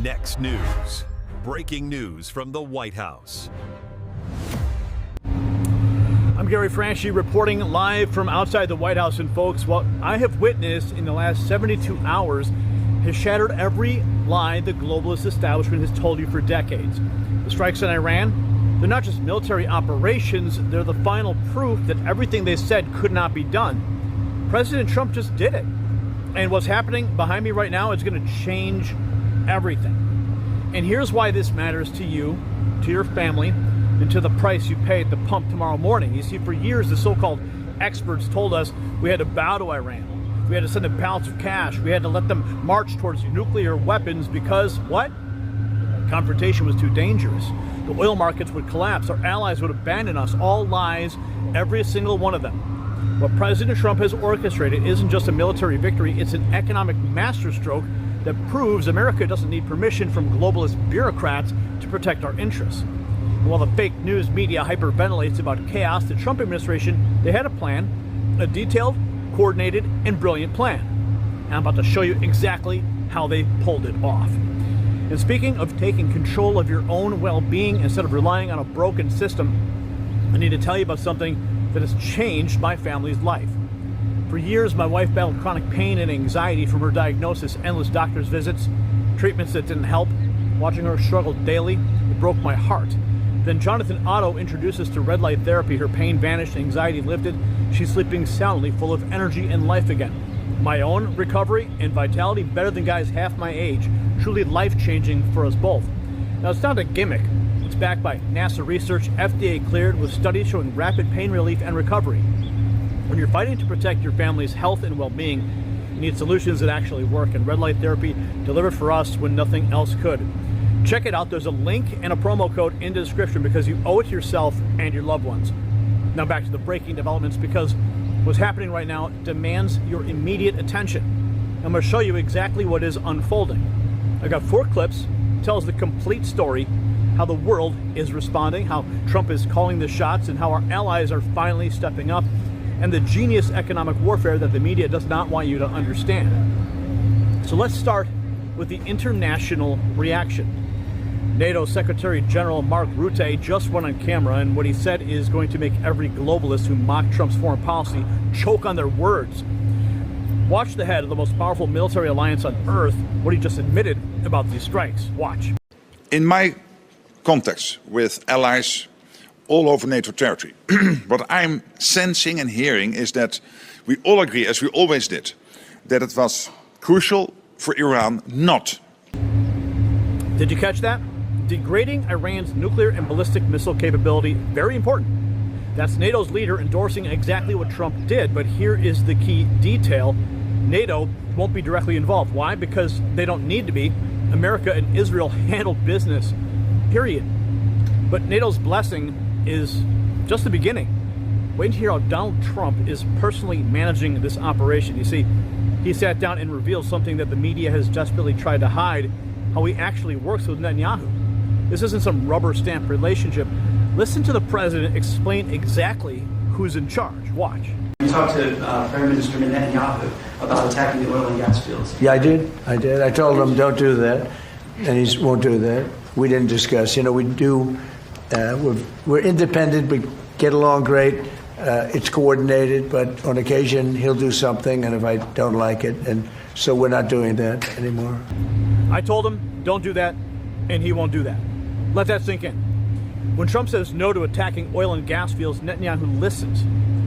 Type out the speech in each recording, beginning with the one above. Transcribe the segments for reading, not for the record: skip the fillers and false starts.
Next News. Breaking news from the White House. I'm Gary Franchi reporting live from outside the White House. And folks, what I have witnessed in the last 72 hours has shattered every lie the globalist establishment has told you for decades. The strikes in Iran, they're not just military operations, they're the final proof that everything they said could not be done. President Trump just did it. And what's happening behind me right now is going to change everything. And here's why this matters to you, to your family, and to the price you pay at the pump tomorrow morning. You see, for years, the so-called experts told us we had to bow to Iran. We had to send them pallets of cash. We had to let them march towards nuclear weapons because, what? Confrontation was too dangerous. The oil markets would collapse. Our allies would abandon us. All lies, every single one of them. What President Trump has orchestrated isn't just a military victory, it's an economic masterstroke that proves America doesn't need permission from globalist bureaucrats to protect our interests. And while the fake news media hyperventilates about chaos, the Trump administration, they had a plan, a detailed, coordinated, and brilliant plan. And I'm about to show you exactly how they pulled it off. And speaking of taking control of your own well-being instead of relying on a broken system, I need to tell you about something that has changed my family's life. For years, my wife battled chronic pain and anxiety from her diagnosis, endless doctor's visits, treatments that didn't help. Watching her struggle daily, it broke my heart. Then Jonathan Otto introduced us to red light therapy. Her pain vanished, anxiety lifted. She's sleeping soundly, full of energy and life again. My own recovery and vitality better than guys half my age. Truly life-changing for us both. Now, it's not a gimmick. It's backed by NASA research, FDA cleared, with studies showing rapid pain relief and recovery. When you're fighting to protect your family's health and well-being, you need solutions that actually work, and red light therapy delivered for us when nothing else could. Check it out. There's a link and a promo code in the description because you owe it to yourself and your loved ones. Now back to the breaking developments, because what's happening right now demands your immediate attention. I'm going to show you exactly what is unfolding. I got 4 clips, tells the complete story, how the world is responding, how Trump is calling the shots, and how our allies are finally stepping up, and the genius economic warfare that the media does not want you to understand. So let's start with the international reaction. NATO Secretary General Mark Rutte just went on camera, and what he said is going to make every globalist who mocked Trump's foreign policy choke on their words. Watch the head of the most powerful military alliance on earth, what he just admitted about these strikes. Watch. In my contacts with allies all over NATO territory, what I'm sensing and hearing is that we all agree, as we always did, that it was crucial for Iran not. Did you catch that? Degrading Iran's nuclear and ballistic missile capability, very important. That's NATO's leader endorsing exactly what Trump did, but here is the key detail. NATO won't be directly involved. Why? Because they don't need to be. America and Israel handled business, period. But NATO's blessing is just the beginning. Wait to hear how Donald Trump is personally managing this operation. You see, he sat down and revealed something that the media has desperately tried to hide, how he actually works with Netanyahu. This isn't some rubber stamp relationship. Listen to the president explain exactly who's in charge. Watch. You talked to Prime Minister Netanyahu about attacking the oil and gas fields. Yeah, I did. I told him don't do that, and he won't do that. We didn't discuss. You know, we do. We're independent. We get along great. It's coordinated, but on occasion he'll do something, and if I don't like it, and so we're not doing that anymore. I told him don't do that, and he won't do that. Let that sink in. When Trump says no to attacking oil and gas fields, Netanyahu listens.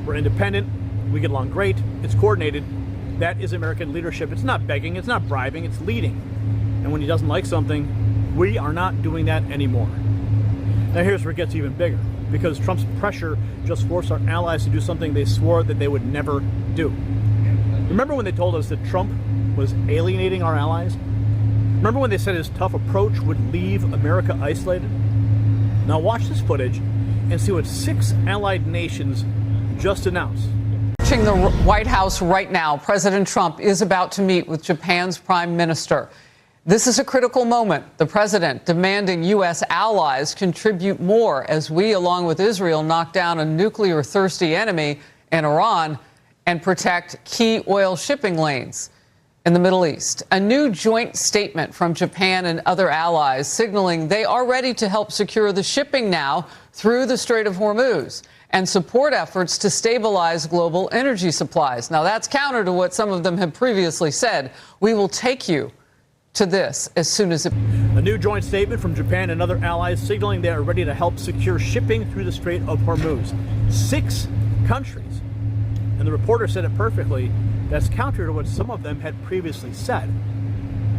We're independent. We get along great. It's coordinated. That is American leadership. It's not begging. It's not bribing. It's leading. And when he doesn't like something, we are not doing that anymore. Now here's where it gets even bigger, because Trump's pressure just forced our allies to do something they swore that they would never do. Remember when they told us that Trump was alienating our allies? Remember when they said his tough approach would leave America isolated? Now watch this footage and see what 6 allied nations just announced. Watching the White House right now, President Trump is about to meet with Japan's Prime Minister. This is a critical moment. The president demanding U.S. allies contribute more as we, along with Israel, knock down a nuclear-thirsty enemy in Iran and protect key oil shipping lanes. In the Middle East, a new joint statement from Japan and other allies signaling they are ready to help secure the shipping now through the Strait of Hormuz and support efforts to stabilize global energy supplies. Now, that's counter to what some of them have previously said. We will take you to this as soon as it... A new joint statement from Japan and other allies signaling they are ready to help secure shipping through the Strait of Hormuz. 6 countries. And the reporter said it perfectly. That's counter to what some of them had previously said.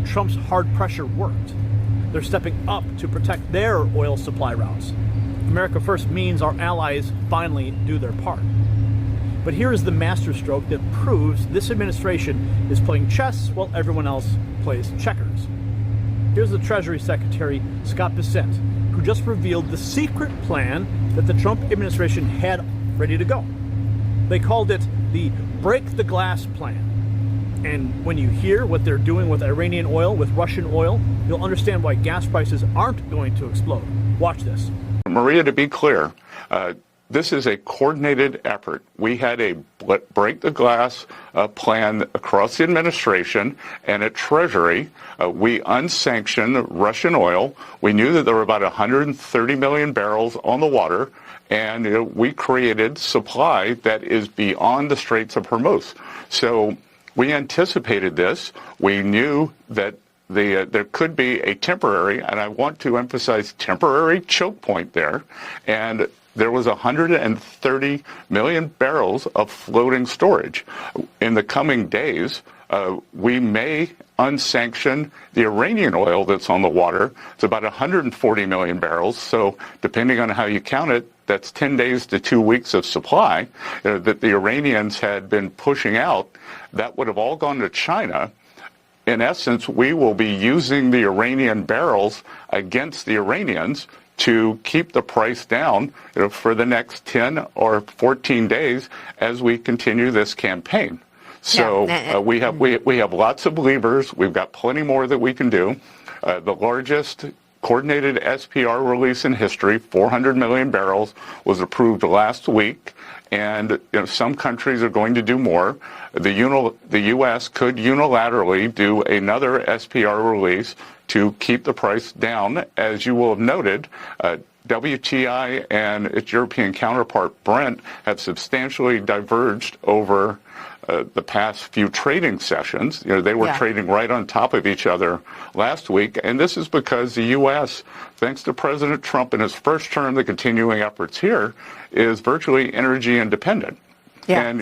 Trump's hard pressure worked. They're stepping up to protect their oil supply routes. America First means our allies finally do their part. But here is the masterstroke that proves this administration is playing chess while everyone else plays checkers. Here's the Treasury Secretary, Scott Bessent, who just revealed the secret plan that the Trump administration had ready to go. They called it the break the glass plan. And when you hear what they're doing with Iranian oil, with Russian oil, you'll understand why gas prices aren't going to explode. Watch this. Maria, to be clear, this is a coordinated effort. We had a break the glass plan across the administration and at Treasury. We unsanctioned Russian oil. We knew that there were about 130 million barrels on the water, and we created supply that is beyond the Straits of Hormuz. So we anticipated this. We knew that there could be a temporary, and I want to emphasize temporary, choke point there, and there was 130 million barrels of floating storage. In the coming days, we may unsanction the Iranian oil that's on the water. It's about 140 million barrels. So depending on how you count it, that's 10 days to 2 weeks of supply that the Iranians had been pushing out. That would have all gone to China. In essence, we will be using the Iranian barrels against the Iranians to keep the price down for the next 10 or 14 days as we continue this campaign. So we have lots of levers. We've got plenty more that we can do. The largest coordinated SPR release in history, 400 million barrels, was approved last week. And some countries are going to do more. The U.S. could unilaterally do another SPR release to keep the price down. As you will have noted, WTI and its European counterpart, Brent, have substantially diverged over the past few trading sessions. They were trading right on top of each other last week. And this is because the U.S., thanks to President Trump in his first term, the continuing efforts here, is virtually energy independent. And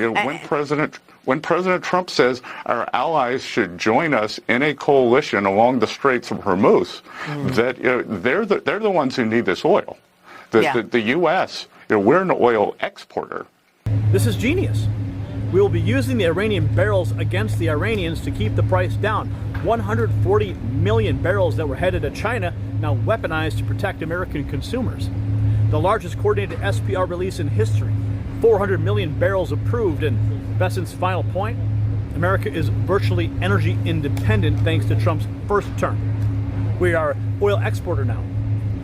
when President Trump says our allies should join us in a coalition along the Straits of Hormuz, that they're the ones who need this oil. The U.S., we're an oil exporter. This is genius. We will be using the Iranian barrels against the Iranians to keep the price down. 140 million barrels that were headed to China, now weaponized to protect American consumers. The largest coordinated SPR release in history. 400 million barrels approved, and Bessent's final point, America is virtually energy independent thanks to Trump's first term. We are oil exporter now.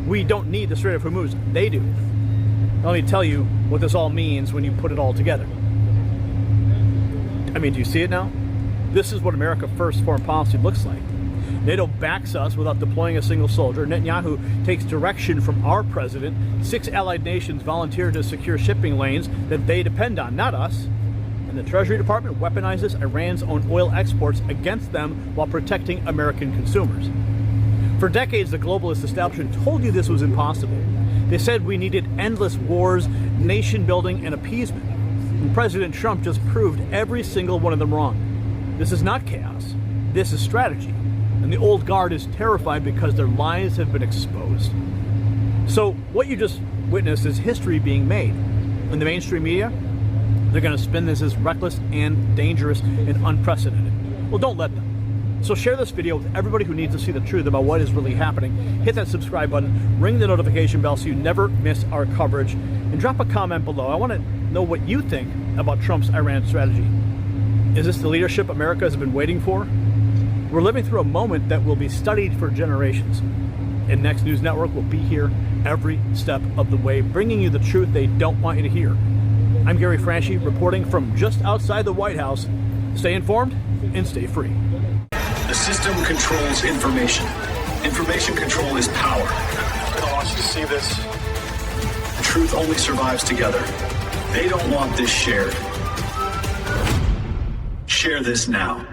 We don't need the Strait of Hormuz. They do. Let me tell you what this all means when you put it all together. I mean, do you see it now? This is what America First foreign policy looks like. NATO backs us without deploying a single soldier. Netanyahu takes direction from our president. 6 allied nations volunteer to secure shipping lanes that they depend on, not us. And the Treasury Department weaponizes Iran's own oil exports against them while protecting American consumers. For decades, the globalist establishment told you this was impossible. They said we needed endless wars, nation building, and appeasement. And President Trump just proved every single one of them wrong. This is not chaos. This is strategy. And the old guard is terrified because their lies have been exposed. So what you just witnessed is history being made. In the mainstream media, they're going to spin this as reckless and dangerous and unprecedented. Well, don't let them. So share this video with everybody who needs to see the truth about what is really happening. Hit that subscribe button, ring the notification bell so you never miss our coverage, and drop a comment below. I want to know what you think about Trump's Iran strategy. Is this the leadership America has been waiting for? We're living through a moment that will be studied for generations. And Next News Network will be here every step of the way, bringing you the truth they don't want you to hear. I'm Gary Franchi, reporting from just outside the White House. Stay informed and stay free. The system controls information. Information control is power. I want you to see this. The truth only survives together. They don't want this shared. Share this now.